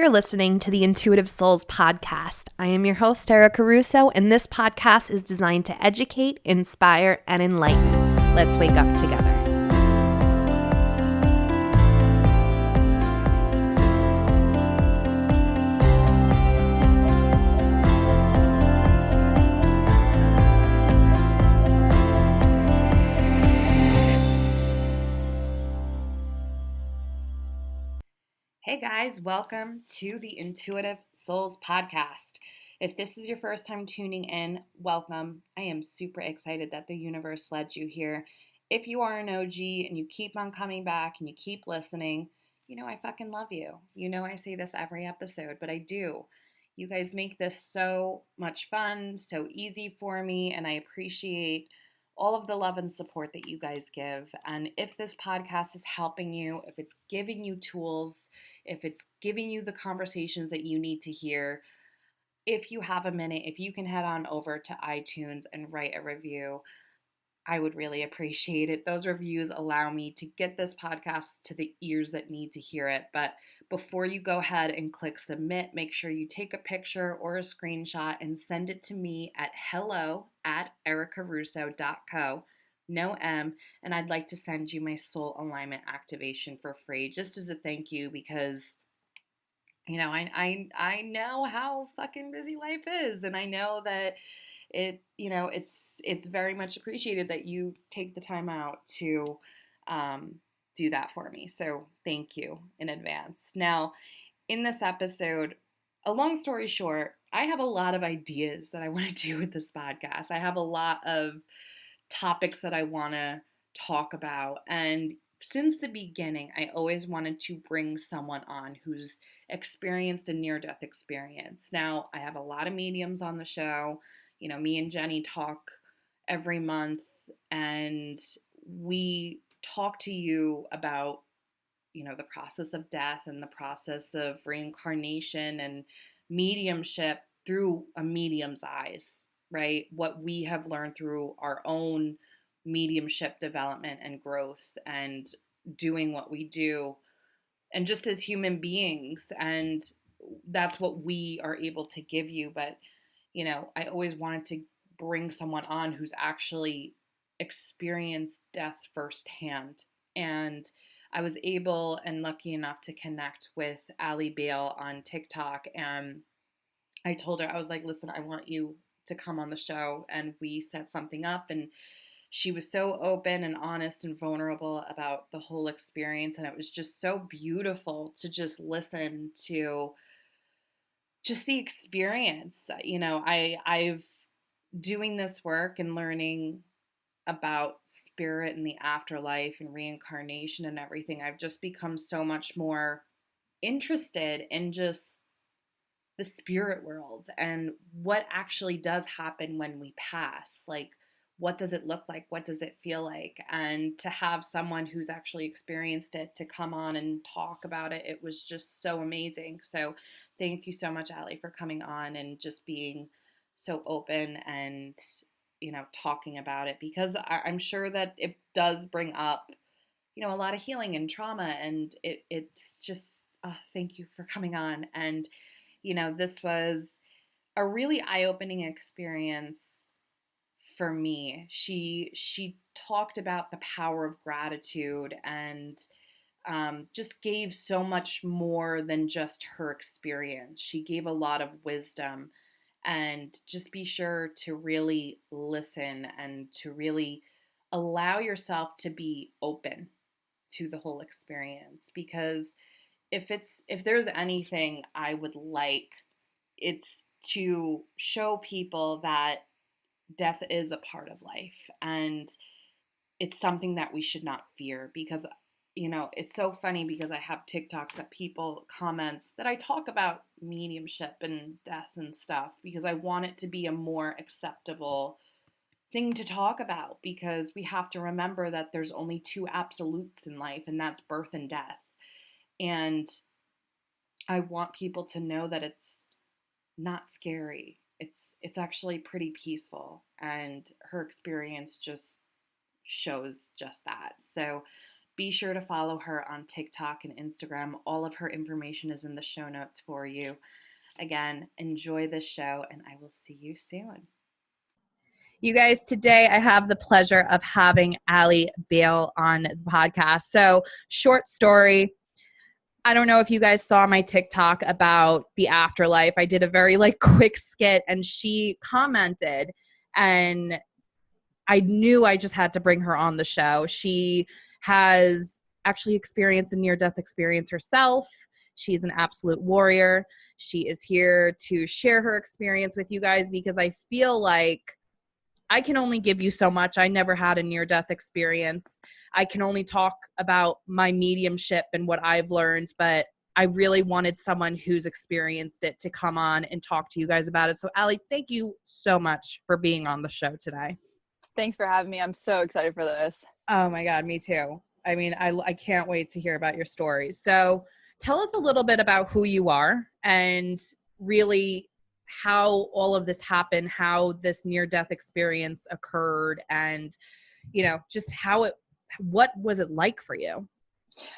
You're listening to the Intuitive Souls podcast. I am your host, Erica Russo, and this podcast is designed to educate, inspire, and enlighten. Let's wake up together. Hey guys, welcome to the Intuitive Souls podcast. If this is your first time tuning in, welcome. I am super excited that the universe led you here. If you are an OG and you keep on coming back and you keep listening, you know I fucking love you. You know I say this every episode, but I do. You guys make this so much fun, so easy for me, and I appreciate all of the love and support that you guys give. And if this podcast is helping you, if it's giving you tools, if it's giving you the conversations that you need to hear, if you have a minute, if you can head on over to iTunes and write a review, I would really appreciate it. Those reviews allow me to get this podcast to the ears that need to hear it. But before you go ahead and click submit, make sure you take a picture or a screenshot and send it to me at hello@ericarusso.co. No M, and I'd like to send you my soul alignment activation for free, just as a thank you, because I know how fucking busy life is, and I know that it's very much appreciated that you take the time out to do that for me. So thank you in advance. Now, in this episode, a long story short, I have a lot of ideas that I want to do with this podcast. I have a lot of topics that I want to talk about. And since the beginning, I always wanted to bring someone on who's experienced a near-death experience. Now, I have a lot of mediums on the show. You know, me and Jenny talk every month, and we talk to you about, the process of death and the process of reincarnation and mediumship through a medium's eyes, right? What we have learned through our own mediumship development and growth and doing what we do, and just as human beings. And that's what we are able to give you. But I always wanted to bring someone on who's actually experienced death firsthand. And I was able and lucky enough to connect with Allie Bael on TikTok. And I told her, I was like, listen, I want you to come on the show. And we set something up, and she was so open and honest and vulnerable about the whole experience. And it was just so beautiful to just listen to just the experience. I've doing this work and learning about spirit and the afterlife and reincarnation and everything. I've just become so much more interested in just the spirit world and what actually does happen when we pass. Like, what does it look like? What does it feel like? And to have someone who's actually experienced it to come on and talk about it, it was just so amazing. So thank you so much, Allie, for coming on and just being so open and, talking about it, because I'm sure that it does bring up, a lot of healing and trauma. And it's just, thank you for coming on. And, this was a really eye-opening experience for me. She talked about the power of gratitude and just gave so much more than just her experience. She gave a lot of wisdom, and just be sure to really listen and to really allow yourself to be open to the whole experience. Because if there's anything I would like, it's to show people that death is a part of life, and it's something that we should not fear. Because it's so funny, because I have TikToks that people comments that I talk about mediumship and death and stuff, because I want it to be a more acceptable thing to talk about, because we have to remember that there's only two absolutes in life, and that's birth and death. And I want people to know that it's not scary. It's actually pretty peaceful, and her experience just shows just that. So Be sure to follow her on TikTok and Instagram. All of her information is in the show notes for you. Again, enjoy this show, and I will see you soon. You guys, today I have the pleasure of having Allie Bael on the podcast. So, short story. I don't know if you guys saw my TikTok about the Afterlife. I did a very quick skit, and she commented, and I knew I just had to bring her on the show. She has actually experienced a near-death experience herself. She's an absolute warrior. She is here to share her experience with you guys because I feel like I can only give you so much. I never had a near-death experience. I can only talk about my mediumship and what I've learned, but I really wanted someone who's experienced it to come on and talk to you guys about it. So, Allie, thank you so much for being on the show today. Thanks for having me. I'm so excited for this. Oh my God, me too. I mean, I can't wait to hear about your stories. So tell us a little bit about who you are and really how all of this happened, how this near-death experience occurred, and, just what was it like for you?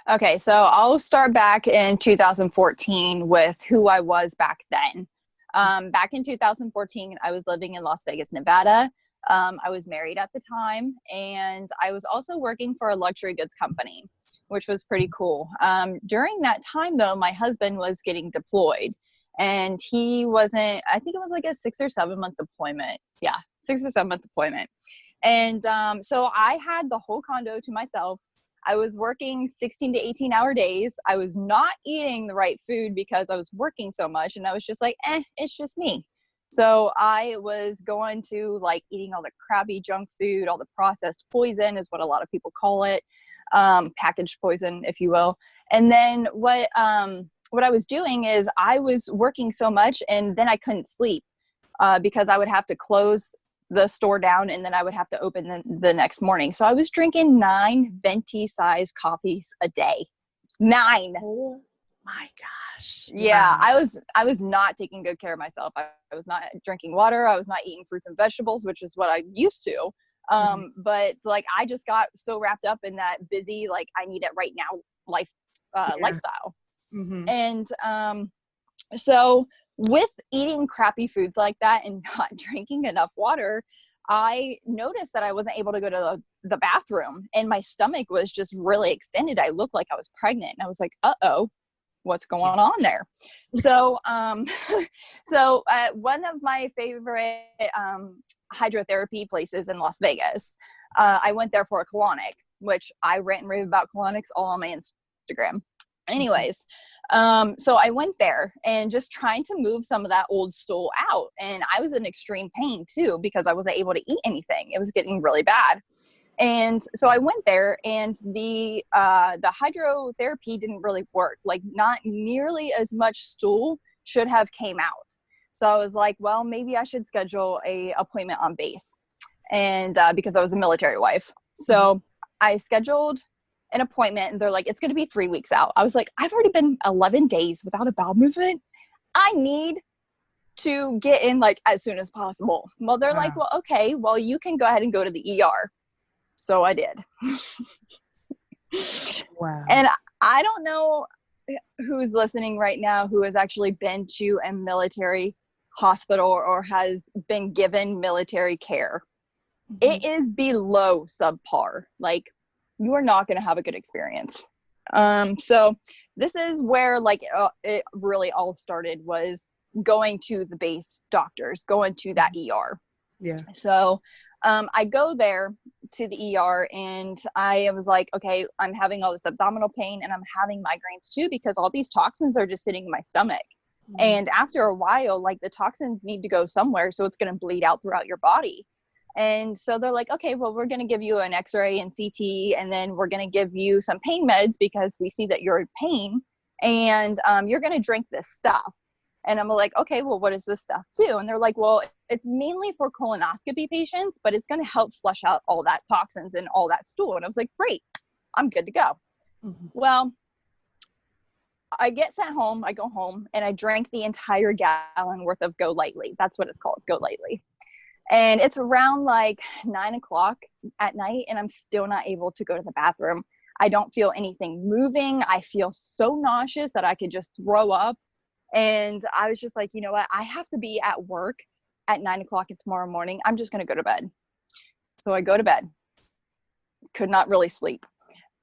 Okay, so I'll start back in 2014 with who I was back then. Back in 2014, I was living in Las Vegas, Nevada. I was married at the time, and I was also working for a luxury goods company, which was pretty cool. During that time, though, my husband was getting deployed, and he wasn't, I think it was like a 6 or 7 month deployment. Yeah, 6 or 7 month deployment. And so I had the whole condo to myself. I was working 16 to 18 hour days. I was not eating the right food because I was working so much, and I was just like, it's just me. So I was going to eating all the crappy junk food, all the processed poison is what a lot of people call it, packaged poison, if you will. And then what I was doing is I was working so much, and then I couldn't sleep because I would have to close the store down, and then I would have to open the next morning. So I was drinking 9 venti size coffees a day. 9. Oh my gosh. Yeah, Wow. I was not taking good care of myself. I was not drinking water. I was not eating fruits and vegetables, which is what I used to. But I just got so wrapped up in that busy, I need it right now lifestyle. Mm-hmm. And so with eating crappy foods like that and not drinking enough water, I noticed that I wasn't able to go to the bathroom, and my stomach was just really extended. I looked like I was pregnant, and I was like, uh-oh, what's going on there? So, so one of my favorite hydrotherapy places in Las Vegas, I went there for a colonic, which I rant and rave about colonics all on my Instagram. Anyways, so I went there and just trying to move some of that old stool out. And I was in extreme pain too, because I wasn't able to eat anything. It was getting really bad. And so I went there, and the hydrotherapy didn't really work. Not nearly as much stool should have came out. So I was like, well, maybe I should schedule a appointment on base. And because I was a military wife. So I scheduled an appointment, and they're like, it's going to be 3 weeks out. I was like, I've already been 11 days without a bowel movement. I need to get in as soon as possible. Well, they're like, well, okay, well, you can go ahead and go to the ER. So I did. Wow. And I don't know who's listening right now who has actually been to a military hospital or has been given military care. Mm-hmm. It is below subpar. You are not going to have a good experience. So this is where it really all started, was going to the base doctors, going to that ER. Yeah. So I go there to the ER, and I was like, okay, I'm having all this abdominal pain, and I'm having migraines too, because all these toxins are just sitting in my stomach. Mm-hmm. And after a while, the toxins need to go somewhere, so it's going to bleed out throughout your body. And so they're like, okay, well, we're going to give you an x-ray and CT, and then we're going to give you some pain meds because we see that you're in pain, and you're going to drink this stuff. And I'm like, okay, well, what does this stuff do? And they're like, well, it's mainly for colonoscopy patients, but it's going to help flush out all that toxins and all that stool. And I was like, great, I'm good to go. Mm-hmm. Well, I get sent home, I go home, and I drank the entire gallon worth of Go Lightly. That's what it's called, Go Lightly. And it's around 9 o'clock at night, and I'm still not able to go to the bathroom. I don't feel anything moving. I feel so nauseous that I could just throw up. And I was just like, you know what? I have to be at work at 9 o'clock tomorrow morning. I'm just going to go to bed. So I go to bed. Could not really sleep.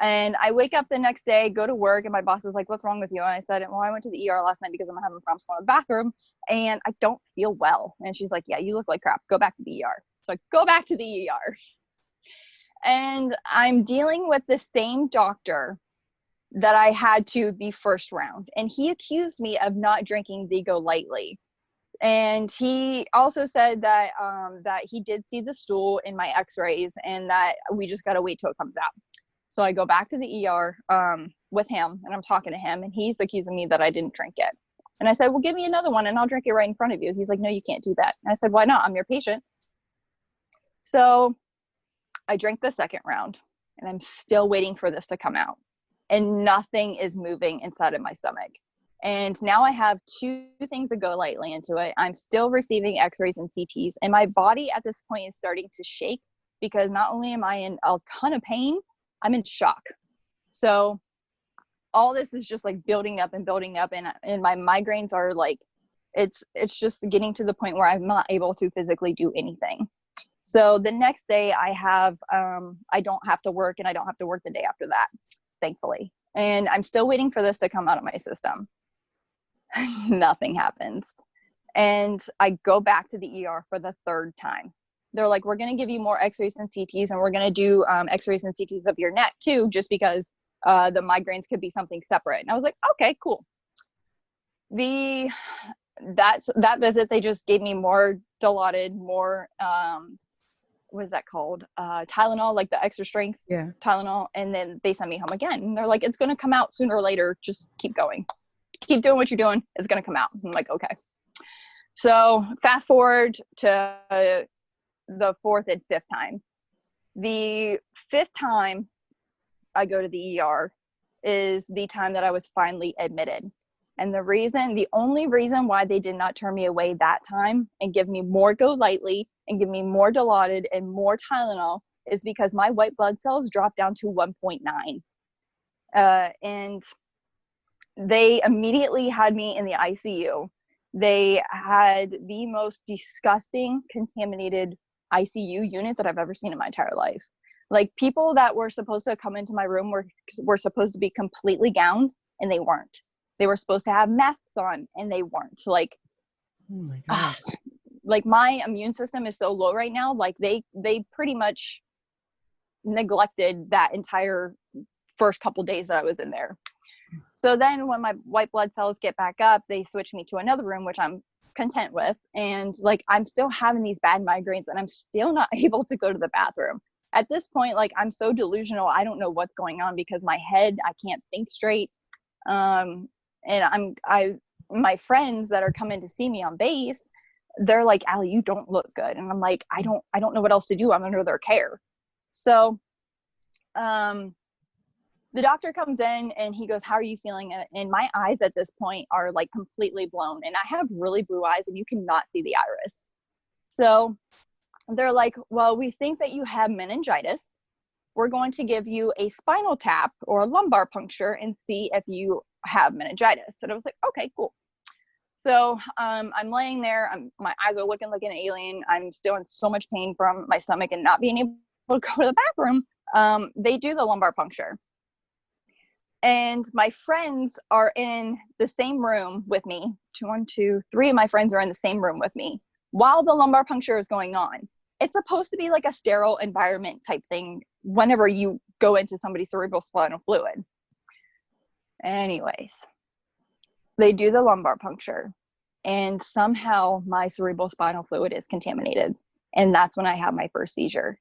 And I wake up the next day, go to work, and my boss is like, what's wrong with you? And I said, well, I went to the ER last night because I'm having problems going to the bathroom and I don't feel well. And she's like, yeah, you look like crap. Go back to the ER. So I go back to the ER. And I'm dealing with the same doctor that I had to the first round. And he accused me of not drinking the Go Lightly. And he also said that that he did see the stool in my x-rays and that we just got to wait till it comes out. So I go back to the ER with him, and I'm talking to him, and he's accusing me that I didn't drink it. And I said, well, give me another one and I'll drink it right in front of you. He's like, no, you can't do that. And I said, why not? I'm your patient. So I drank the second round, and I'm still waiting for this to come out. And nothing is moving inside of my stomach. And now I have 2 things that go lightly into it. I'm still receiving x-rays and CTs, and my body at this point is starting to shake because not only am I in a ton of pain, I'm in shock. So all this is just like building up, and my migraines are like, it's just getting to the point where I'm not able to physically do anything. So the next day I don't have to work, and I don't have to work the day after that, thankfully. And I'm still waiting for this to come out of my system. Nothing happens. And I go back to the ER for the 3rd time. They're like, we're going to give you more x-rays and CTs, and we're going to do x-rays and CTs of your neck too, just because the migraines could be something separate. And I was like, okay, cool. That visit, they just gave me more Dilaudid, more, what is that called? Tylenol, like the extra strength Tylenol. And then they sent me home again. And they're like, it's going to come out sooner or later. Just keep going. Keep doing what you're doing. It's going to come out. I'm like, okay. So fast forward to the 4th and 5th time. The 5th time I go to the ER is the time that I was finally admitted. And the only reason why they did not turn me away that time and give me more Go Lightly and give me more Dilaudid and more Tylenol is because my white blood cells dropped down to 1.9. And they immediately had me in the ICU. They had the most disgusting, contaminated ICU unit that I've ever seen in my entire life. Like, people that were supposed to come into my room were supposed to be completely gowned, and they weren't. They were supposed to have masks on, and they weren't. Like, oh my God. Like, my immune system is so low right now. Like, they pretty much neglected that entire first couple days that I was in there. So then when my white blood cells get back up, they switch me to another room, which I'm content with. And like, I'm still having these bad migraines, and I'm still not able to go to the bathroom. At this point, like, I'm so delusional. I don't know what's going on because my head, I can't think straight. And my friends that are coming to see me on base, they're like, Allie, you don't look good. And I'm like, I don't know what else to do. I'm under their care. So, the doctor comes in and he goes, how are you feeling? And my eyes at this point are like completely blown, and I have really blue eyes, and you cannot see the iris. So they're like, well, we think that you have meningitis. We're going to give you a spinal tap or a lumbar puncture and see if you have meningitis. And I was like, okay, cool. So I'm laying there. My eyes are looking like an alien. I'm still in so much pain from my stomach and not being able to go to the bathroom. They do the lumbar puncture. And my friends are in the same room with me. 3 of my friends are in the same room with me while the lumbar puncture is going on. It's supposed to be like a sterile environment type thing whenever you go into somebody's cerebral spinal fluid. Anyways, they do the lumbar puncture, and somehow my cerebral spinal fluid is contaminated. And that's when I have my first seizure.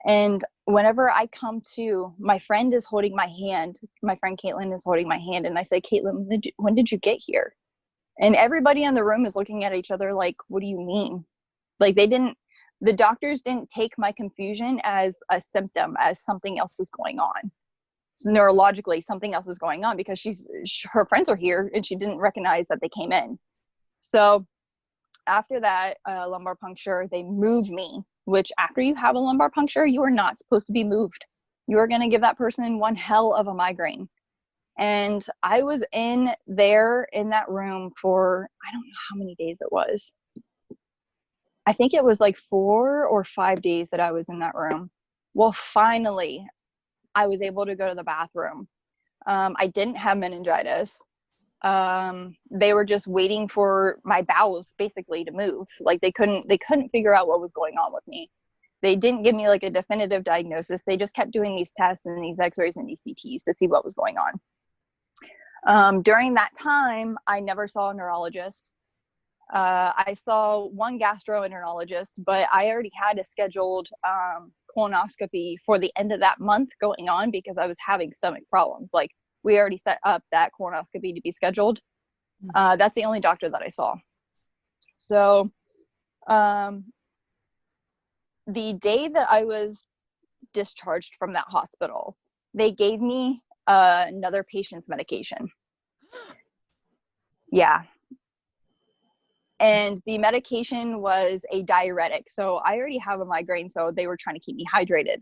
And whenever I come to, my friend is holding my hand. My friend Caitlin is holding my hand. And I say, Caitlin, when did you get here? And everybody in the room is looking at each other like, what do you mean? Like, the doctors didn't take my confusion as a symptom, as something else is going on. So neurologically, something else is going on because her friends are here and she didn't recognize that they came in. So after that lumbar puncture, they move me, which after you have a lumbar puncture, you are not supposed to be moved. You're going to give that person one hell of a migraine. And I was in that room for, I don't know how many days it was. I think it was like 4 or 5 days that I was in that room. Well, finally, I was able to go to the bathroom. I didn't have meningitis. They were just waiting for my bowels basically to move. Like they couldn't figure out what was going on with me. They didn't give me like a definitive diagnosis. They just kept doing these tests and these x-rays and these CTs to see what was going on. During that time, I never saw a neurologist. I saw one gastroenterologist, but I already had a scheduled colonoscopy for the end of that month going on because I was having stomach problems. Like we already set up that colonoscopy to be scheduled. That's the only doctor that I saw. So the day that I was discharged from that hospital, they gave me another patient's medication. Yeah. And the medication was a diuretic. So I already have a migraine, so they were trying to keep me hydrated.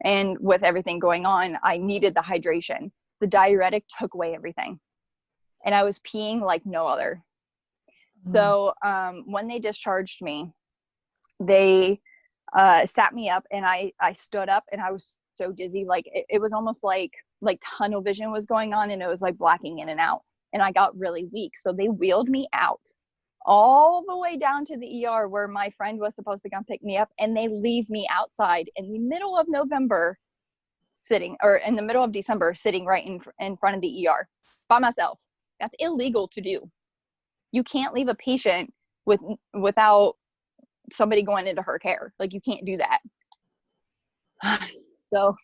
And with everything going on, I needed the hydration. The diuretic took away everything. And I was peeing like no other. So when they discharged me, they sat me up and I stood up and I was so dizzy. Like it was almost like tunnel vision was going on and it was like blacking in and out. And I got really weak. So they wheeled me out all the way down to the ER where my friend was supposed to come pick me up, and they leave me outside in the middle of November in the middle of December sitting right in front of the ER by myself. That's illegal to do. You can't leave a patient without somebody going into her care. Like you can't do that. So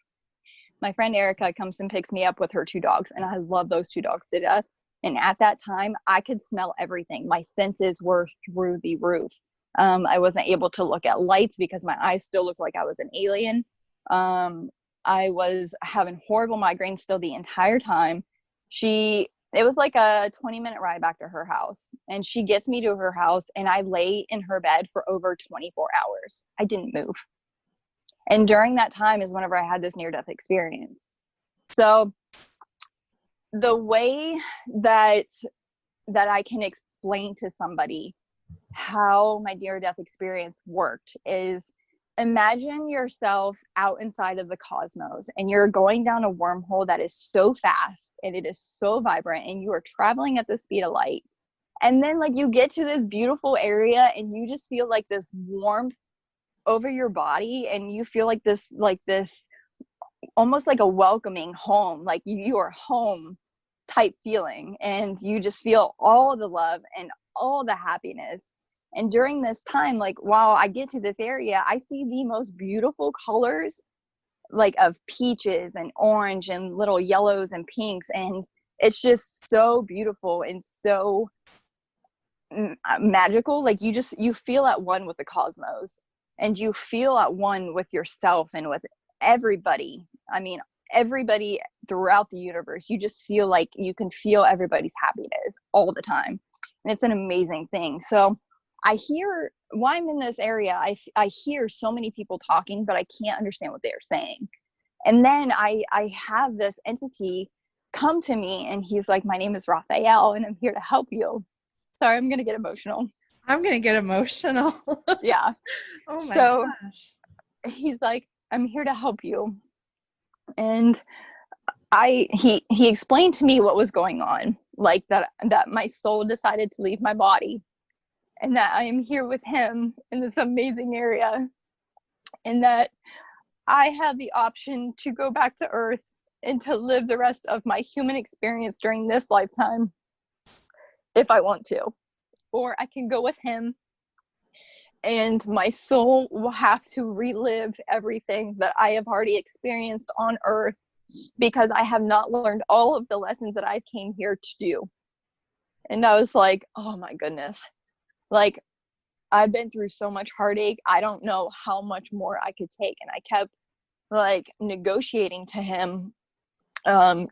my friend Erica comes and picks me up with her 2 dogs, and I love those 2 dogs to death. And at that time, I could smell everything. My senses were through the roof. I wasn't able to look at lights because my eyes still looked like I was an alien. I was having horrible migraines still the entire time. It was like a 20-minute ride back to her house. And she gets me to her house, and I lay in her bed for over 24 hours. I didn't move. And during that time is whenever I had this near-death experience. So the way that I can explain to somebody how my near-death experience worked is, imagine yourself out inside of the cosmos and you're going down a wormhole that is so fast and it is so vibrant and you are traveling at the speed of light. And then like you get to this beautiful area and you just feel like this warmth over your body and you feel like this almost like a welcoming home, like you are home type feeling, and you just feel all the love and all the happiness. And during this time, like while I get to this area, I see the most beautiful colors like of peaches and orange and little yellows and pinks, and it's just so beautiful and so magical. Like you feel at one with the cosmos, and you feel at one with yourself and with everybody. I mean, everybody throughout the universe. You just feel like you can feel everybody's happiness all the time, and it's an amazing thing. So I hear, while I'm in this area, I hear so many people talking, but I can't understand what they're saying. And then I have this entity come to me, and he's like, my name is Raphael, and I'm here to help you. Sorry, I'm going to get emotional. I'm going to get emotional. Yeah. Oh my gosh. He's like, I'm here to help you. And he explained to me what was going on, like that my soul decided to leave my body, and that I am here with him in this amazing area, and that I have the option to go back to Earth and to live the rest of my human experience during this lifetime if I want to, or I can go with him and my soul will have to relive everything that I have already experienced on Earth, because I have not learned all of the lessons that I came here to do. And I was like, oh my goodness. Like, I've been through so much heartache. I don't know how much more I could take. And I kept like negotiating to him,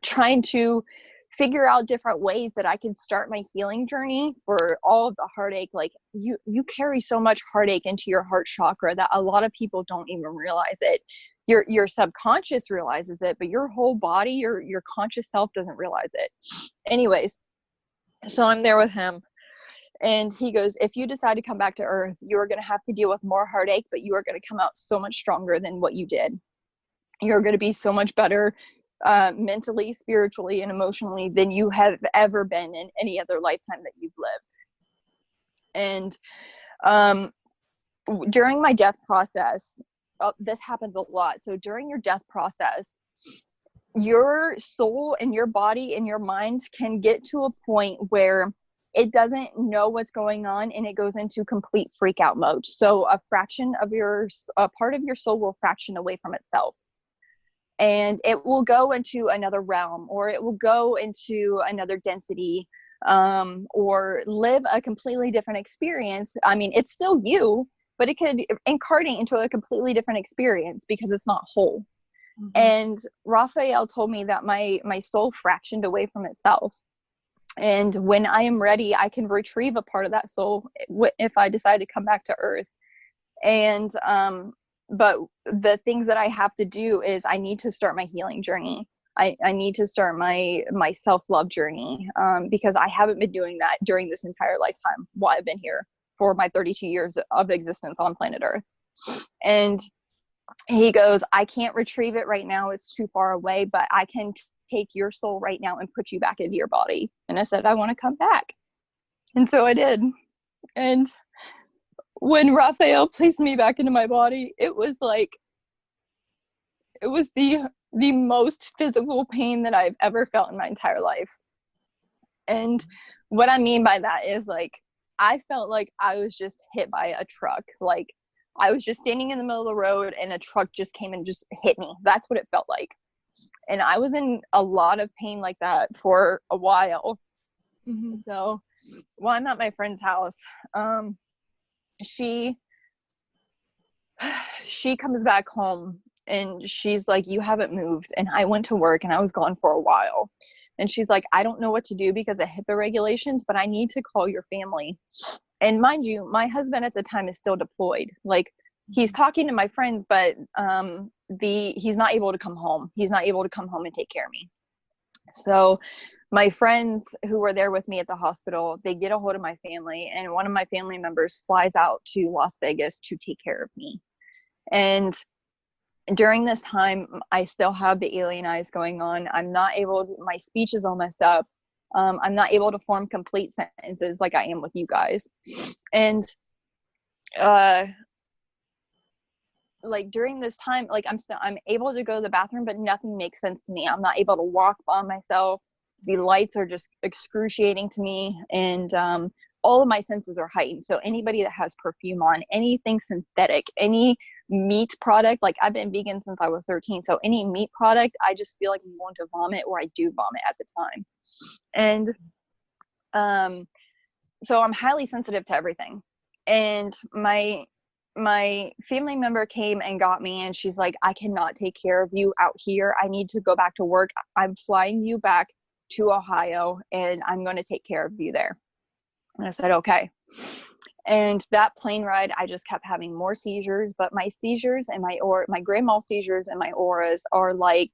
trying to figure out different ways that I could start my healing journey for all of the heartache. Like you carry so much heartache into your heart chakra that a lot of people don't even realize it. your subconscious realizes it, but your whole body, your conscious self doesn't realize it. Anyways, so I'm there with him, and he goes, if you decide to come back to Earth, you're going to have to deal with more heartache, but you are going to come out so much stronger than what you did. You're going to be so much better mentally, spiritually, and emotionally than you have ever been in any other lifetime that you've lived. And during my death process, this happens a lot. So during your death process, your soul and your body and your mind can get to a point where it doesn't know what's going on, and it goes into complete freak out mode. So a part of your soul will fraction away from itself, and it will go into another realm, or it will go into another density, or live a completely different experience. I mean, it's still you, but it could incarnate into a completely different experience because it's not whole. Mm-hmm. And Raphael told me that my soul fractioned away from itself. And when I am ready, I can retrieve a part of that soul if I decide to come back to Earth. And, but the things that I have to do is I need to start my healing journey. I need to start my self-love journey, because I haven't been doing that during this entire lifetime while I've been here for my 32 years of existence on planet Earth. And he goes, I can't retrieve it right now. It's too far away, but I can take your soul right now and put you back into your body. And I said, I want to come back. And so I did. And when Raphael placed me back into my body, it was the most physical pain that I've ever felt in my entire life. And what I mean by that is, like, I felt like I was just hit by a truck. Like, I was just standing in the middle of the road and a truck just came and just hit me. That's what it felt like. And I was in a lot of pain like that for a while. Mm-hmm. So while I'm at my friend's house, she comes back home and she's like, you haven't moved. And I went to work and I was gone for a while. And she's like, I don't know what to do because of HIPAA regulations, but I need to call your family. And mind you, my husband at the time is still deployed. Like, he's talking to my friends, but he's not able to come home. He's not able to come home and take care of me. So my friends who were there with me at the hospital, they get a hold of my family, and one of my family members flies out to Las Vegas to take care of me. And during this time, I still have the alien eyes going on. I'm not able, my speech is all messed up. I'm not able to form complete sentences like I am with you guys. And like during this time, like I'm able to go to the bathroom, but nothing makes sense to me. I'm not able to walk by myself. The lights are just excruciating to me, and all of my senses are heightened. So anybody that has perfume on, anything synthetic, any meat product, like I've been vegan since I was 13, so any meat product, I just feel like I'm going to vomit, or I do vomit at the time. And so I'm highly sensitive to everything. And my family member came and got me, and she's like, I cannot take care of you out here. I need to go back to work. I'm flying you back to Ohio, and I'm going to take care of you there. And I said, okay. And that plane ride, I just kept having more seizures, but my seizures and my grand mal seizures and my auras are like,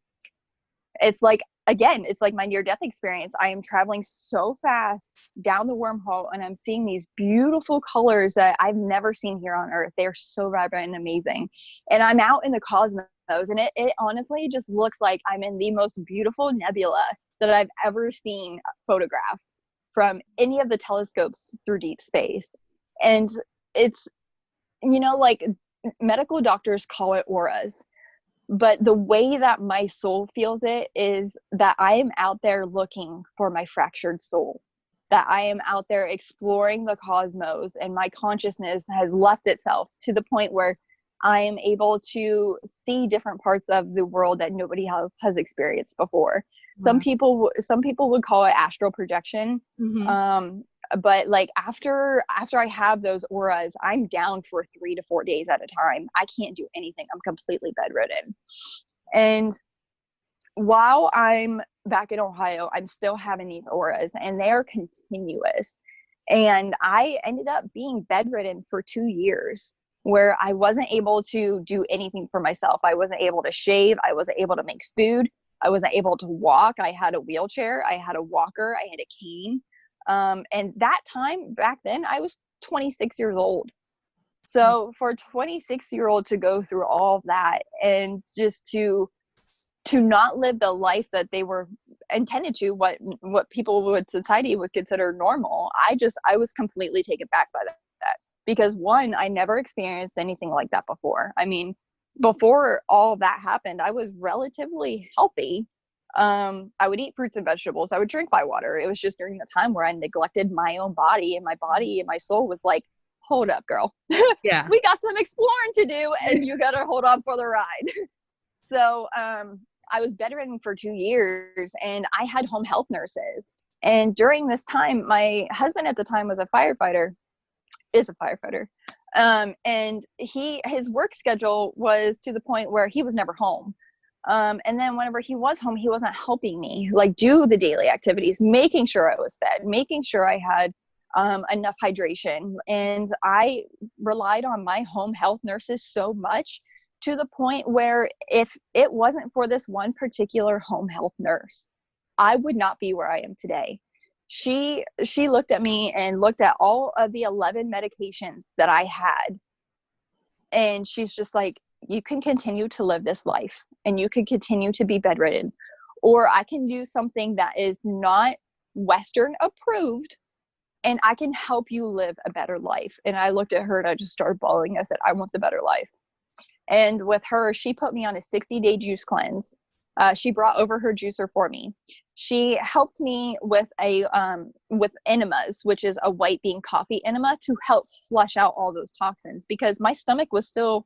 it's like, again, it's like my near-death experience. I am traveling so fast down the wormhole, and I'm seeing these beautiful colors that I've never seen here on Earth. They're so vibrant and amazing. And I'm out in the cosmos, and it honestly just looks like I'm in the most beautiful nebula that I've ever seen photographed from any of the telescopes through deep space. And it's, like medical doctors call it auras. But the way that my soul feels it is that I am out there looking for my fractured soul, that I am out there exploring the cosmos, and my consciousness has left itself to the point where I am able to see different parts of the world that nobody else has experienced before. Wow. Some people would call it astral projection. Mm-hmm. But like after I have those auras, I'm down for 3 to 4 days at a time. I can't do anything. I'm completely bedridden. And while I'm back in Ohio, I'm still having these auras, and they are continuous. And I ended up being bedridden for 2 years. where I wasn't able to do anything for myself. I wasn't able to shave. I wasn't able to make food. I wasn't able to walk. I had a wheelchair. I had a walker. I had a cane. And that time back then, I was 26 years old. So for a 26-year-old to go through all of that and just to not live the life that they were intended to, what people would, society would consider normal, I was completely taken back by that. Because one, I never experienced anything like that before. I mean, before all that happened, I was relatively healthy. I would eat fruits and vegetables. I would drink my water. It was just during the time where I neglected my own body, and my body and my soul was like, hold up, girl. Yeah. We got some exploring to do, and you got to hold on for the ride. So I was bedridden for 2 years, and I had home health nurses. And during this time, my husband at the time was a firefighter. And his work schedule was to the point where he was never home. And then whenever he was home, he wasn't helping me like do the daily activities, making sure I was fed, making sure I had enough hydration. And I relied on my home health nurses so much, to the point where if it wasn't for this one particular home health nurse, I would not be where I am today. She looked at me and looked at all of the 11 medications that I had. And she's just like, you can continue to live this life and you can continue to be bedridden, or I can do something that is not Western approved and I can help you live a better life. And I looked at her and I just started bawling. I said, I want the better life. And with her, she put me on a 60-day juice cleanse. She brought over her juicer for me. She helped me with with enemas, which is a white bean coffee enema, to help flush out all those toxins, because my stomach was still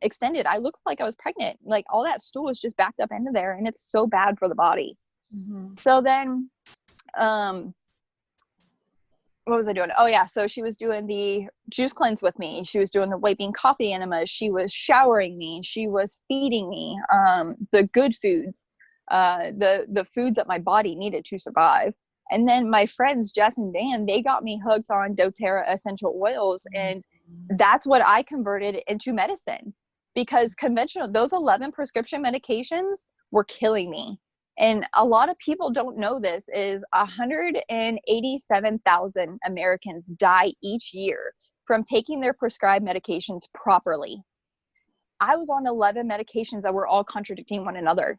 extended. I looked like I was pregnant. Like all that stool was just backed up into there, and it's so bad for the body. Mm-hmm. So then, what was I doing? Oh yeah. So she was doing the juice cleanse with me. She was doing the white bean coffee enemas. She was showering me. She was feeding me the good foods, the foods that my body needed to survive. And then my friends, Jess and Dan, they got me hooked on doTERRA essential oils. And that's what I converted into medicine, because those 11 prescription medications were killing me. And a lot of people don't know this, is 187,000 Americans die each year from taking their prescribed medications properly. I was on 11 medications that were all contradicting one another.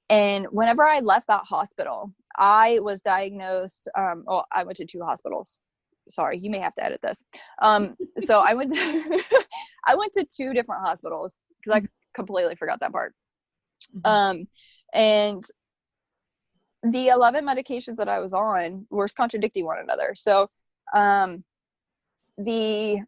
And whenever I left that hospital, I was diagnosed, I went to 2 hospitals. Sorry, you may have to edit this. So I went to 2 different hospitals, because I completely forgot that part. And the 11 medications that I was on were contradicting one another. So the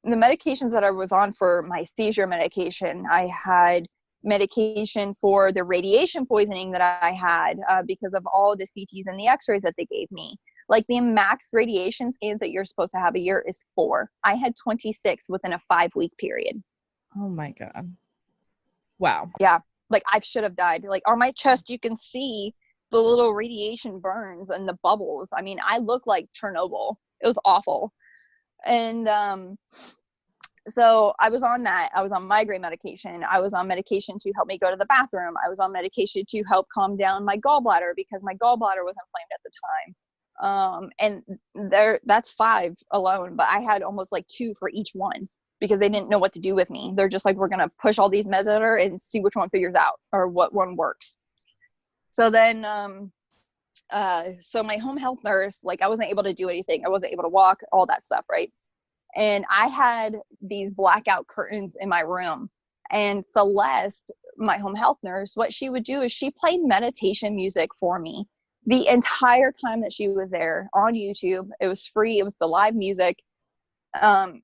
medications that I was on for my seizure medication, I had medication for the radiation poisoning that I had because of all the CTs and the x-rays that they gave me. Like the max radiation scans that you're supposed to have a year is 4. I had 26 within a 5-week period. Oh my God. Wow. Yeah. Like I should have died. Like on my chest, you can see the little radiation burns and the bubbles. I mean, I look like Chernobyl. It was awful. And so I was on that. I was on migraine medication. I was on medication to help me go to the bathroom. I was on medication to help calm down my gallbladder, because my gallbladder was inflamed at the time. And that's 5 alone, but I had almost like 2 for each one, because they didn't know what to do with me. They're just like, we're going to push all these meds at her and see which one figures out or what one works. So then, so my home health nurse, like I wasn't able to do anything. I wasn't able to walk, all that stuff. Right. And I had these blackout curtains in my room, and Celeste, my home health nurse, what she would do is she played meditation music for me the entire time that she was there on YouTube. It was free. It was the live music.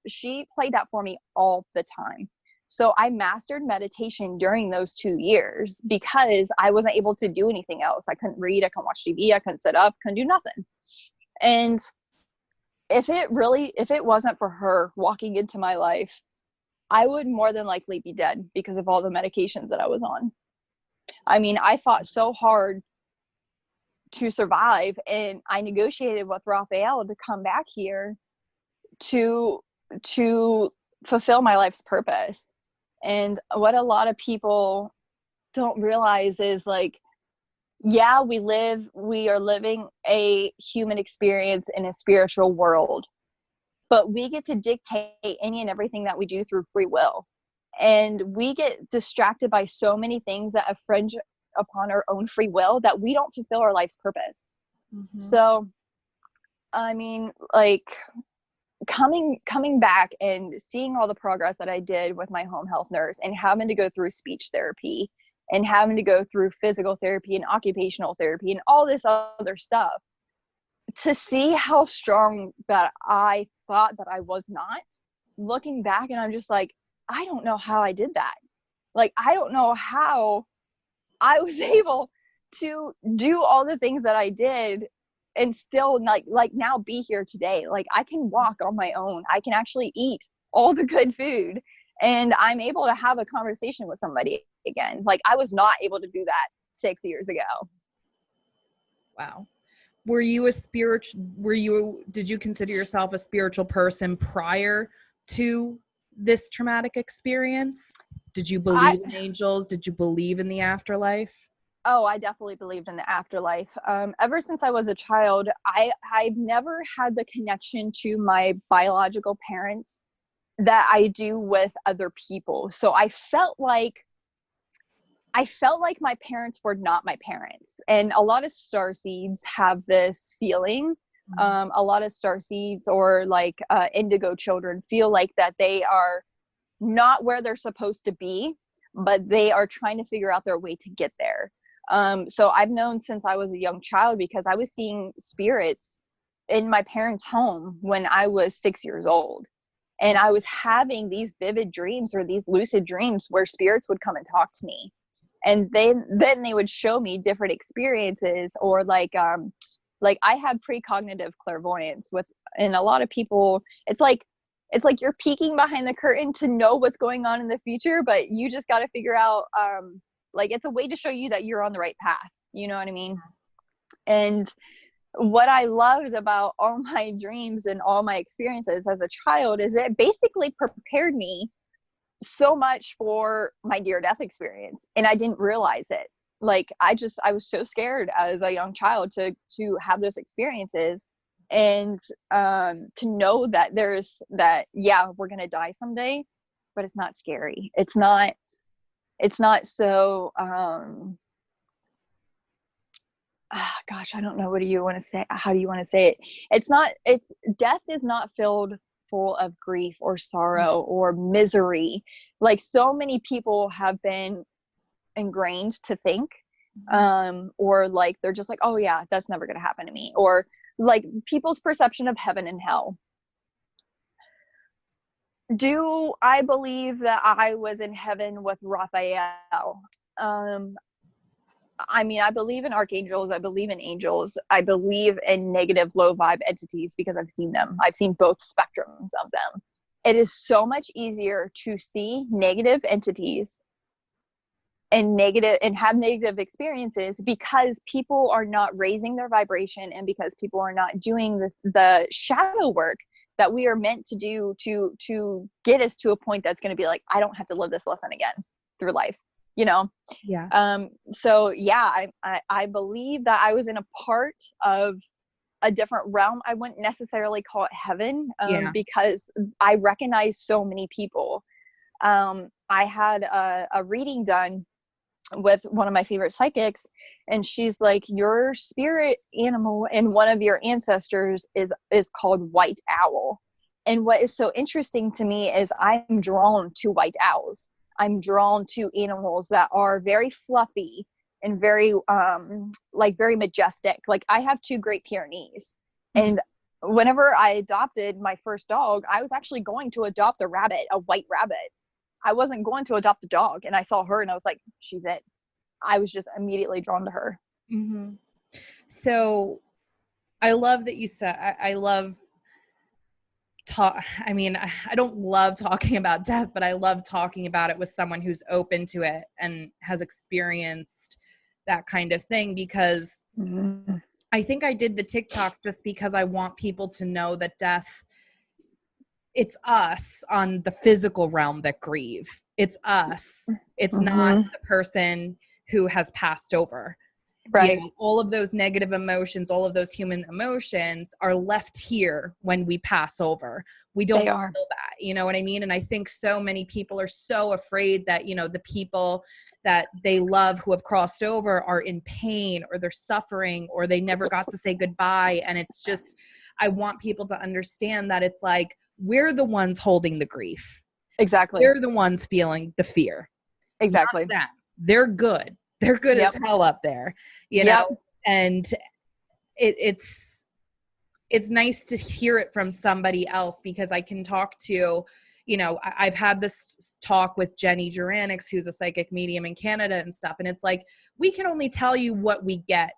She played that for me all the time. So I mastered meditation during those 2 years, because I wasn't able to do anything else. I couldn't read. I couldn't watch TV. I couldn't sit up, couldn't do nothing. And if it wasn't for her walking into my life, I would more than likely be dead because of all the medications that I was on. I mean, I fought so hard to survive, and I negotiated with Raphael to come back here to fulfill my life's purpose. And what a lot of people don't realize is like, yeah, we are living a human experience in a spiritual world, but we get to dictate any and everything that we do through free will. And we get distracted by so many things that infringe upon our own free will that we don't fulfill our life's purpose. Mm-hmm. So, I mean, like coming back and seeing all the progress that I did with my home health nurse and having to go through speech therapy and having to go through physical therapy and occupational therapy and all this other stuff, to see how strong that I thought that I was not, looking back, and I'm just like, I don't know how I did that. Like, I don't know how I was able to do all the things that I did and still like now be here today. Like, I can walk on my own. I can actually eat all the good food, and I'm able to have a conversation with somebody again. Like, I was not able to do that 6 years ago. Wow. Did you consider yourself a spiritual person prior to this traumatic experience? Did you believe in angels? Did you believe in the afterlife? Oh, I definitely believed in the afterlife. Ever since I was a child, I've never had the connection to my biological parents that I do with other people. So I felt like my parents were not my parents. And a lot of starseeds have this feeling. A lot of starseeds or like indigo children feel like that they are not where they're supposed to be, but they are trying to figure out their way to get there. So I've known since I was a young child, because I was seeing spirits in my parents' home when I was 6 years old. And I was having these vivid dreams or these lucid dreams where spirits would come and talk to me. And then they would show me different experiences, or like I have precognitive clairvoyance and a lot of people, it's like you're peeking behind the curtain to know what's going on in the future, but you just got to figure out, like, it's a way to show you that you're on the right path. You know what I mean? And what I loved about all my dreams and all my experiences as a child is it basically prepared me so much for my near-death experience, and I didn't realize it. Like, I was so scared as a young child to have those experiences, and to know that yeah, we're gonna die someday, but it's not scary. It's not so gosh, I don't know. What do you want to say? How do you want to say it? Death is not filled full of grief or sorrow or misery, like so many people have been ingrained to think, or like they're just like, oh yeah, that's never going to happen to me, or like people's perception of heaven and hell. Do I believe that I was in heaven with Raphael? I mean, I believe in archangels. I believe in angels. I believe in negative, low vibe entities because I've seen them. I've seen both spectrums of them. It is so much easier to see negative entities and have negative experiences because people are not raising their vibration, and because people are not doing the shadow work that we are meant to do to get us to a point that's going to be like, I don't have to live this lesson again through life. You know? Yeah. So yeah, I believe that I was in a part of a different realm. I wouldn't necessarily call it heaven, because I recognize so many people. I had a reading done with one of my favorite psychics, and she's like, your spirit animal and one of your ancestors is called white owl. And what is so interesting to me is I'm drawn to white owls. I'm drawn to animals that are very fluffy and very, very majestic. Like, I have 2 Great Pyrenees. And whenever I adopted my first dog, I was actually going to adopt a white rabbit. I wasn't going to adopt a dog. And I saw her and I was like, she's it. I was just immediately drawn to her. Mm-hmm. So I love that you said, I love I don't love talking about death, but I love talking about it with someone who's open to it and has experienced that kind of thing, because I think I did the TikTok just because I want people to know that death it's us on the physical realm that grieve. It's us. It's not Mm-hmm. the person who has passed over. Right. All of those negative emotions, all of those human emotions are left here when we pass over. We don't They are. feel that, you know what I mean? And I think so many people are so afraid that, the people that they love who have crossed over are in pain, or they're suffering, or they never got to say goodbye. And it's just, I want people to understand that it's like, we're the ones holding the grief. Exactly. We're the ones feeling the fear. Exactly. Not them. They're good. They're good as hell up there, and it's nice to hear it from somebody else, because I can talk to, I've had this talk with Jenny Juranix, who's a psychic medium in Canada and stuff. And it's like, we can only tell you what we get,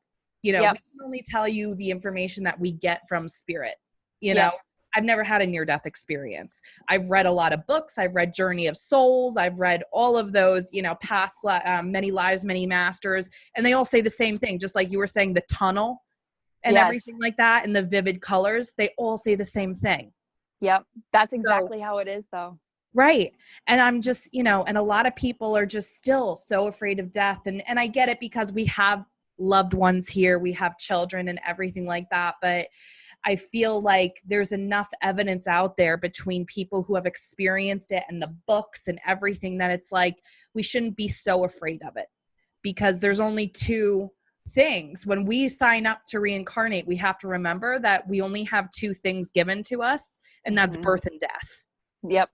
we can only tell you the information that we get from spirit, know. I've never had a near-death experience. I've read a lot of books. I've read Journey of Souls. I've read all of those, past Many Lives, Many Masters. And they all say the same thing, just like you were saying, the tunnel and everything like that, and the vivid colors. They all say the same thing. Yep. That's exactly how it is, though. Right. And I'm just, and a lot of people are just still so afraid of death. And I get it, because we have loved ones here. We have children and everything like that. But I feel like there's enough evidence out there between people who have experienced it and the books and everything, that it's like, we shouldn't be so afraid of it, because there's only two things. When we sign up to reincarnate, we have to remember that we only have two things given to us, and that's birth and death. Yep.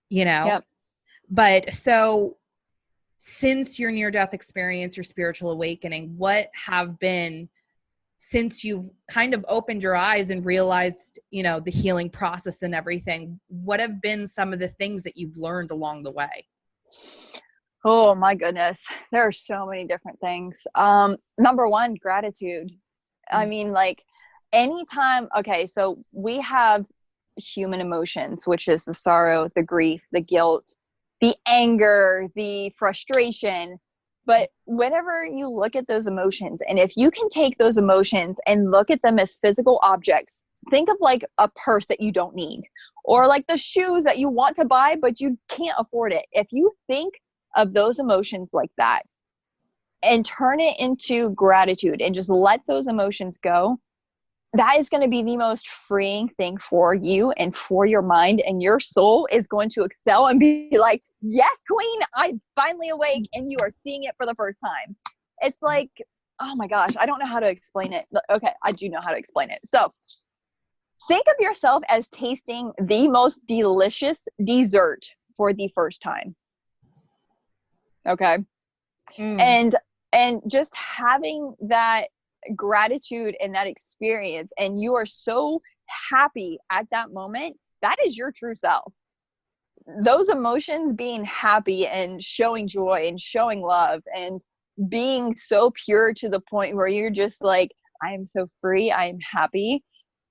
Yep. But so since your near-death experience, your spiritual awakening, what have been, since you've kind of opened your eyes and realized, the healing process and everything, what have been some of the things that you've learned along the way? Oh my goodness. There are so many different things. Number one, gratitude. I mean, like, anytime, okay, so we have human emotions, which is the sorrow, the grief, the guilt, the anger, the frustration. But whenever you look at those emotions, and if you can take those emotions and look at them as physical objects, think of like a purse that you don't need, or like the shoes that you want to buy, but you can't afford it. If you think of those emotions like that and turn it into gratitude and just let those emotions go, that is going to be the most freeing thing for you and for your mind, and your soul is going to excel and be like, yes, queen, I'm finally awake, and you are seeing it for the first time. It's like, oh my gosh, I don't know how to explain it. Okay, I do know how to explain it. So think of yourself as tasting the most delicious dessert for the first time. Okay. And just having that gratitude and that experience, and you are so happy at that moment, that is your true self. Those emotions, being happy and showing joy and showing love and being so pure to the point where you're just like, I am so free, I am happy.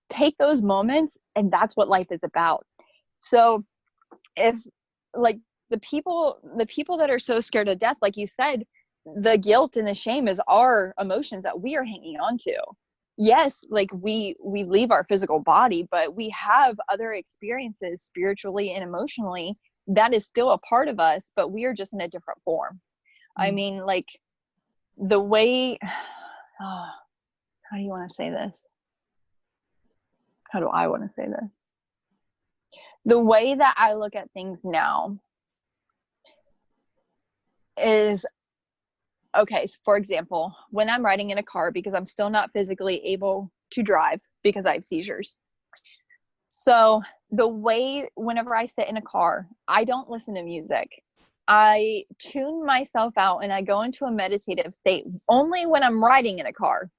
Take those moments, and that's what life is about. So if, like, the people that are so scared of death, like you said, the guilt and the shame is our emotions that we are hanging on to. Yes, like we leave our physical body, but we have other experiences spiritually and emotionally that is still a part of us, but we are just in a different form. I mean, like, the way, how do you want to say this? How do I want to say this? The way that I look at things now is, okay, so for example, when I'm riding in a car, because I'm still not physically able to drive because I have seizures. So the way, whenever I sit in a car, I don't listen to music. I tune myself out and I go into a meditative state only when I'm riding in a car.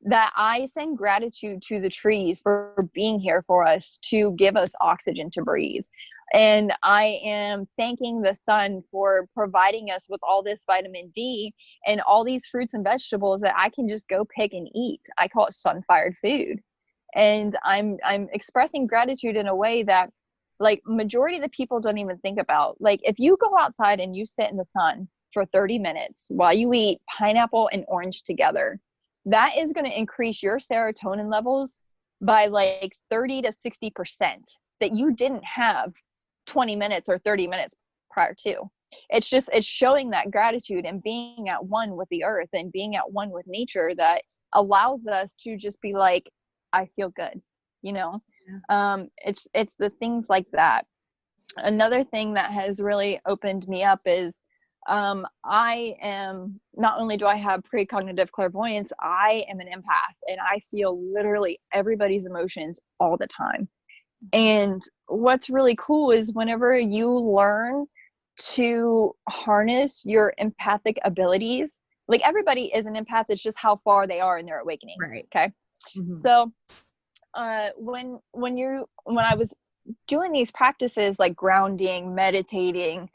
That I send gratitude to the trees for being here for us, to give us oxygen to breathe. And I am thanking the sun for providing us with all this vitamin D and all these fruits and vegetables that I can just go pick and eat. I call it sun-fired food. And I'm expressing gratitude in a way that, like, majority of the people don't even think about. Like, if you go outside and you sit in the sun for 30 minutes while you eat pineapple and orange together, that is going to increase your serotonin levels by like 30 to 60% that you didn't have 20 minutes or 30 minutes prior to. It's showing that gratitude and being at one with the earth and being at one with nature that allows us to just be like, I feel good, you know? Yeah. It's the things like that. Another thing that has really opened me up is I am, not only do I have precognitive clairvoyance, I am an empath and I feel literally everybody's emotions all the time. And what's really cool is whenever you learn to harness your empathic abilities, like everybody is an empath, it's just how far they are in their awakening. Right. Okay. Mm-hmm. So when I was doing these practices like grounding, meditating,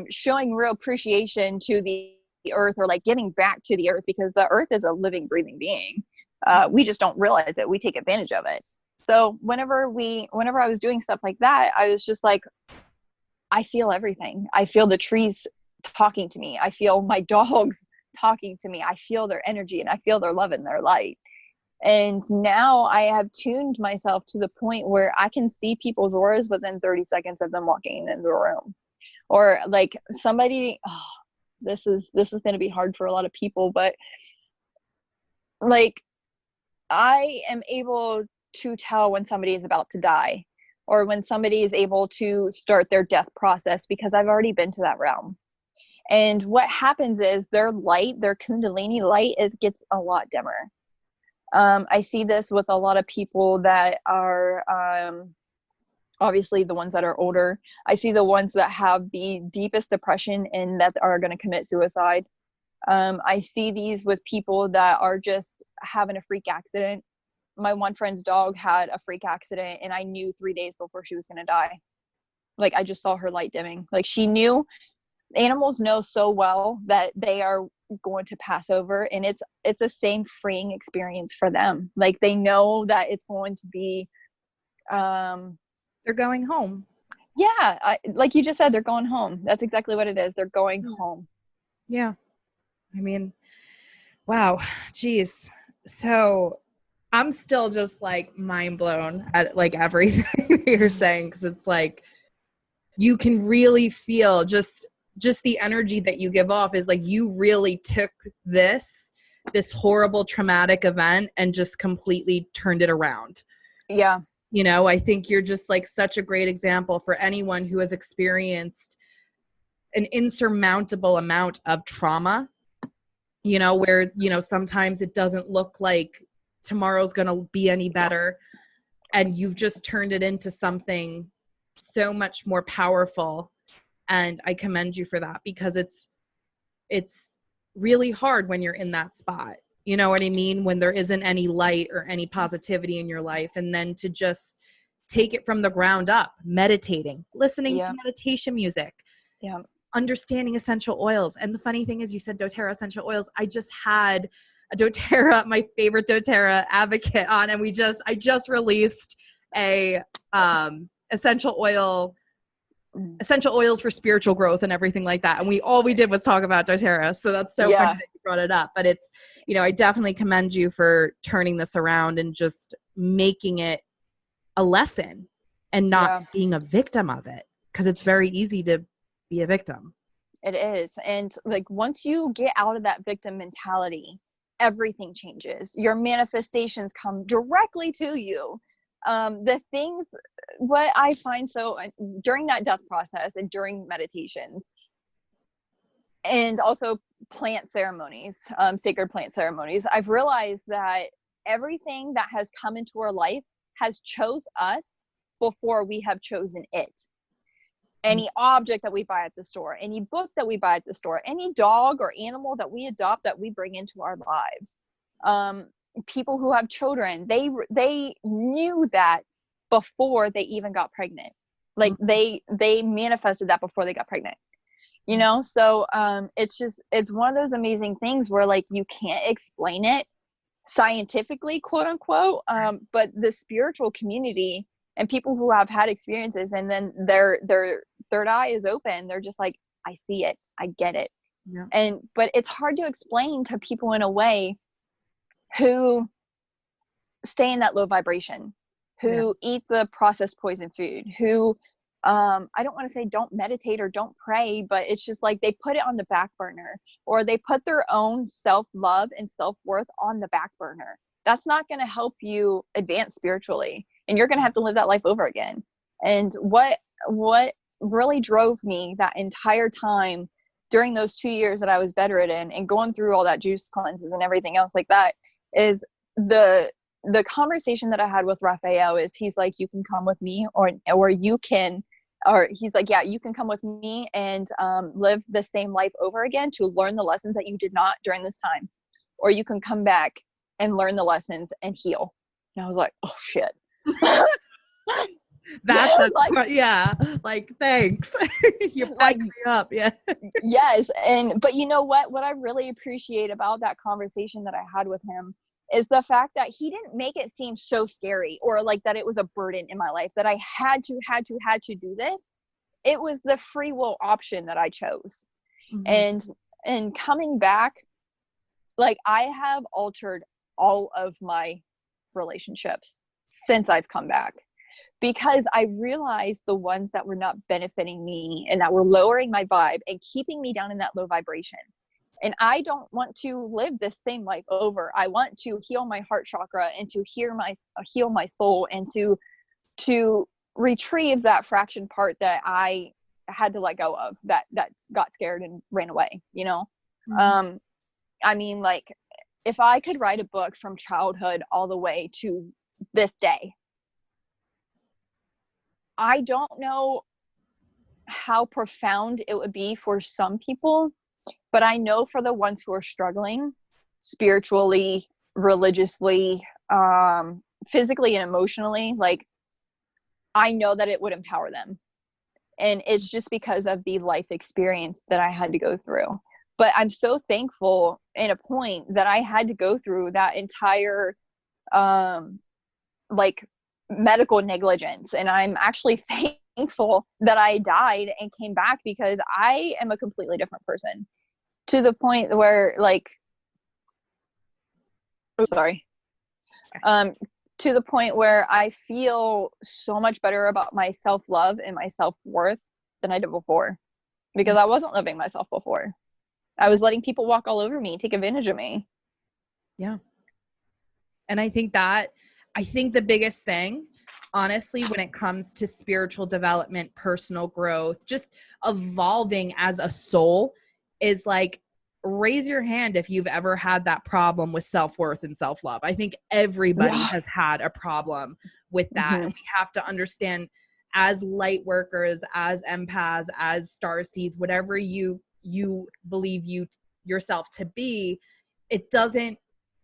showing real appreciation to the earth, or like giving back to the earth, because the earth is a living, breathing being. We just don't realize it. We take advantage of it. So whenever I was doing stuff like that, I was just like, I feel everything. I feel the trees talking to me. I feel my dogs talking to me. I feel their energy and I feel their love and their light. And now I have tuned myself to the point where I can see people's auras within 30 seconds of them walking in the room. Or like somebody, this is going to be hard for a lot of people, but like I am able to tell when somebody is about to die, or when somebody is able to start their death process, because I've already been to that realm. And what happens is their light, their Kundalini light, gets a lot dimmer. I see this with a lot of people that are obviously the ones that are older. I see the ones that have the deepest depression and that are going to commit suicide. I see these with people that are just having a freak accident. My one friend's dog had a freak accident and I knew 3 days before she was going to die. Like I just saw her light dimming. Like she knew. Animals know so well that they are going to pass over, and it's the same freeing experience for them. Like they know that it's going to be they're going home. Yeah, like you just said, they're going home. That's exactly what it is. They're going home. Yeah. I mean, wow. Geez. So I'm still just like mind blown at like everything that you're saying, because it's like you can really feel just the energy that you give off is like you really took this horrible traumatic event and just completely turned it around. Yeah. You know, I think you're just like such a great example for anyone who has experienced an insurmountable amount of trauma, you know, where, you know, sometimes it doesn't look like tomorrow's going to be any better. And you've just turned it into something so much more powerful. And I commend you for that, because it's really hard when you're in that spot. You know what I mean? When there isn't any light or any positivity in your life, and then to just take it from the ground up, meditating, listening to meditation music, understanding essential oils. And the funny thing is, you said doTERRA essential oils. I just had a doTERRA, my favorite doTERRA advocate on, and I just released a essential oils for spiritual growth and everything like that. And all we did was talk about doTERRA. So that's so funny that you brought it up. But it's, you know, I definitely commend you for turning this around and just making it a lesson and not being a victim of it. Because it's very easy to be a victim. It is. And like once you get out of that victim mentality, everything changes. Your manifestations come directly to you. The things, what I find during that death process and during meditations, and also plant ceremonies, sacred plant ceremonies, I've realized that everything that has come into our life has chose us before we have chosen it. Any object that we buy at the store, any book that we buy at the store, any dog or animal that we adopt that we bring into our lives, people who have children, they knew that before they even got pregnant. Like they manifested that before they got pregnant, you know? So it's one of those amazing things where like you can't explain it scientifically, quote unquote, but the spiritual community and people who have had experiences, and then their third eye is open, they're just like, I see it, I get it. But it's hard to explain to people in a way who stay in that low vibration, who eat the processed poison food, who I don't want to say don't meditate or don't pray, but it's just like they put it on the back burner, or they put their own self-love and self-worth on the back burner. That's not going to help you advance spiritually, and you're going to have to live that life over again. And what really drove me that entire time during those 2 years that I was bedridden and going through all that juice cleanses and everything else like that is the conversation that I had with Raphael. Is he's like, you can come with me, or you can, or he's like, yeah, you can come with me and live the same life over again to learn the lessons that you did not during this time, or you can come back and learn the lessons and heal. And I was like, oh shit. That's like, thanks. You like me up. Yeah. Yes. But you know what I really appreciate about that conversation that I had with him is the fact that he didn't make it seem so scary, or like that it was a burden in my life that I had to do this. It was the free will option that I chose. Mm-hmm. And coming back, like, I have altered all of my relationships since I've come back, because I realized the ones that were not benefiting me and that were lowering my vibe and keeping me down in that low vibration. And I don't want to live this same life over. I want to heal my heart chakra and to heal my soul, and to retrieve that fraction part that I had to let go of, that got scared and ran away, you know? Mm-hmm. I mean, like, if I could write a book from childhood all the way to this day, I don't know how profound it would be for some people, but I know for the ones who are struggling spiritually, religiously, physically and emotionally, like, I know that it would empower them. And it's just because of the life experience that I had to go through. But I'm so thankful in a point that I had to go through that entire, like, medical negligence. And I'm actually thankful that I died and came back, because I am a completely different person, to the point where, like, to the point where I feel so much better about my self-love and my self-worth than I did before, because I wasn't loving myself before. I was letting people walk all over me, take advantage of me. Yeah. And I think the biggest thing, honestly, when it comes to spiritual development, personal growth, just evolving as a soul, is like, raise your hand if you've ever had that problem with self-worth and self-love. I think everybody has had a problem with that. Mm-hmm. And we have to understand, as light workers, as empaths, as starseeds, whatever you believe yourself to be,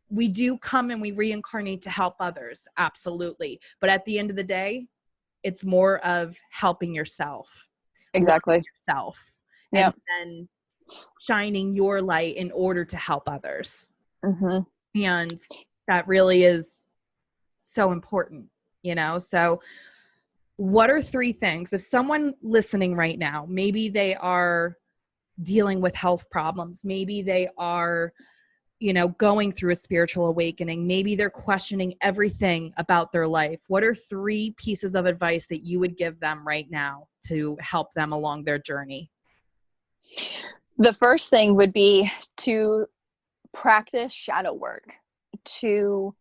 we do come and we reincarnate to help others. Absolutely. But at the end of the day, it's more of helping yourself. Exactly. Yourself. And then shining your light in order to help others. Mm-hmm. And that really is so important, you know? So what are 3 things, if someone listening right now, maybe they are dealing with health problems, maybe they are, you know, going through a spiritual awakening, maybe they're questioning everything about their life, what are 3 pieces of advice that you would give them right now to help them along their journey? The first thing would be to practice shadow work, to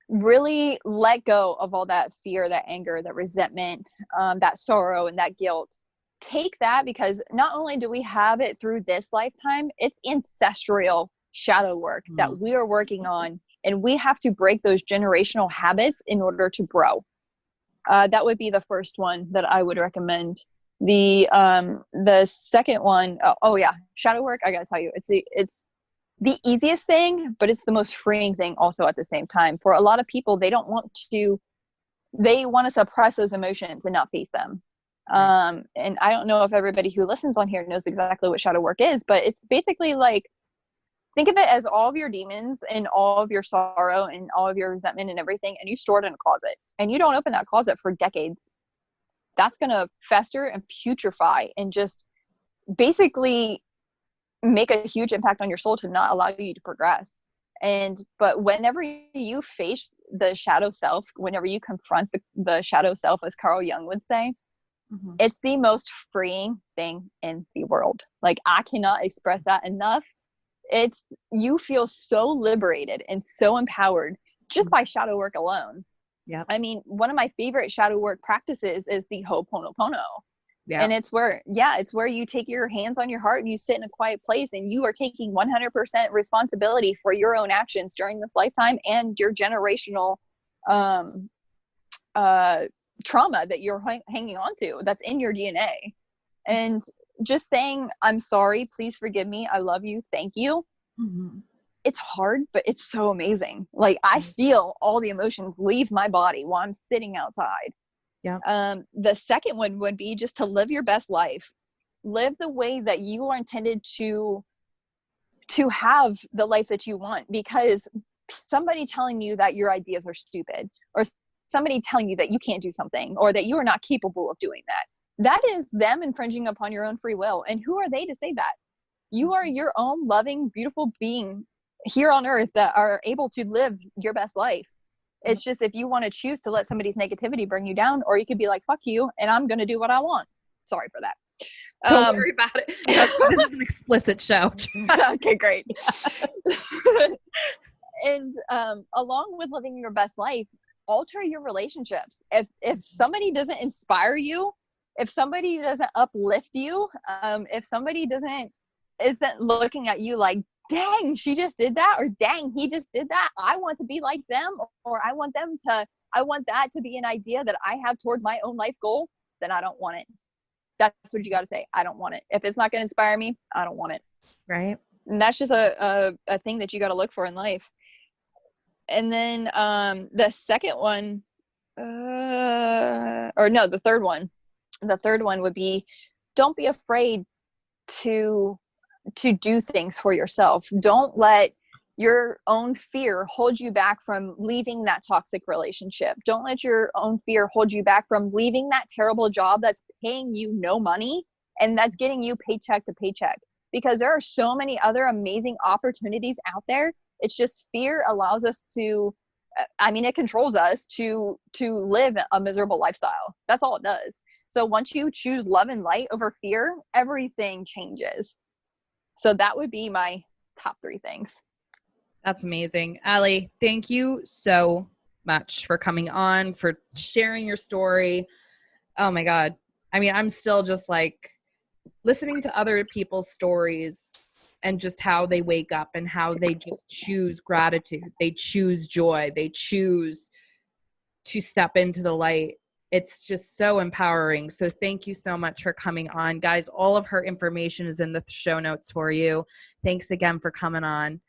really let go of all that fear, that anger, that resentment, that sorrow, and that guilt. Take that, because not only do we have it through this lifetime, it's ancestral shadow work that we are working on, and we have to break those generational habits in order to grow. That would be the first one that I would recommend. The second one, shadow work. I gotta tell you, it's the easiest thing, but it's the most freeing thing also at the same time. For a lot of people, they want to suppress those emotions and not face them. And I don't know if everybody who listens on here knows exactly what shadow work is, but it's basically like, think of it as all of your demons and all of your sorrow and all of your resentment and everything, and you store it in a closet, and you don't open that closet for decades. That's going to fester and putrefy and just basically make a huge impact on your soul to not allow you to progress. But whenever you face the shadow self, whenever you confront the shadow self, as Carl Jung would say, it's the most freeing thing in the world. Like, I cannot express that enough. You feel so liberated and so empowered just by shadow work alone. Yeah. I mean, one of my favorite shadow work practices is the Ho'oponopono. Yeah. And it's where you take your hands on your heart and you sit in a quiet place, and you are taking 100% responsibility for your own actions during this lifetime and your generational trauma that you're hanging on to, that's in your DNA. And just saying, I'm sorry, please forgive me, I love you, thank you. It's hard, but it's so amazing. Like, I feel all the emotions leave my body while I'm sitting outside. Yeah. The second one would be just to live your best life. Live the way that you are intended to have the life that you want, because somebody telling you that your ideas are stupid, or somebody telling you that you can't do something, or that you are not capable of doing that is them infringing upon your own free will. And who are they to say that? You are your own loving, beautiful being here on earth that are able to live your best life. It's just, if you want to choose to let somebody's negativity bring you down, or you could be like, fuck you, and I'm going to do what I want. Sorry for that. Don't worry about it. This is an explicit show. Okay, great. And along with living your best life, alter your relationships. If somebody doesn't inspire you, if somebody doesn't uplift you, if somebody isn't looking at you like, dang, she just did that, or dang, he just did that, I want to be like them, or I want that to be an idea that I have towards my own life goal, then I don't want it. That's what you got to say. I don't want it. If it's not going to inspire me, I don't want it. Right. And that's just a thing that you got to look for in life. And then the second one, the third one would be, don't be afraid to do things for yourself. Don't let your own fear hold you back from leaving that toxic relationship. Don't let your own fear hold you back from leaving that terrible job that's paying you no money and that's getting you paycheck to paycheck, because there are so many other amazing opportunities out there. It's just fear allows us to, it controls us to live a miserable lifestyle. That's all it does. So once you choose love and light over fear, everything changes. So that would be my top 3 things. That's amazing. Allie, thank you so much for coming on, for sharing your story. Oh my God. I mean, I'm still just like listening to other people's stories and just how they wake up and how they just choose gratitude. They choose joy. They choose to step into the light. It's just so empowering. So thank you so much for coming on. Guys, all of her information is in the show notes for you. Thanks again for coming on.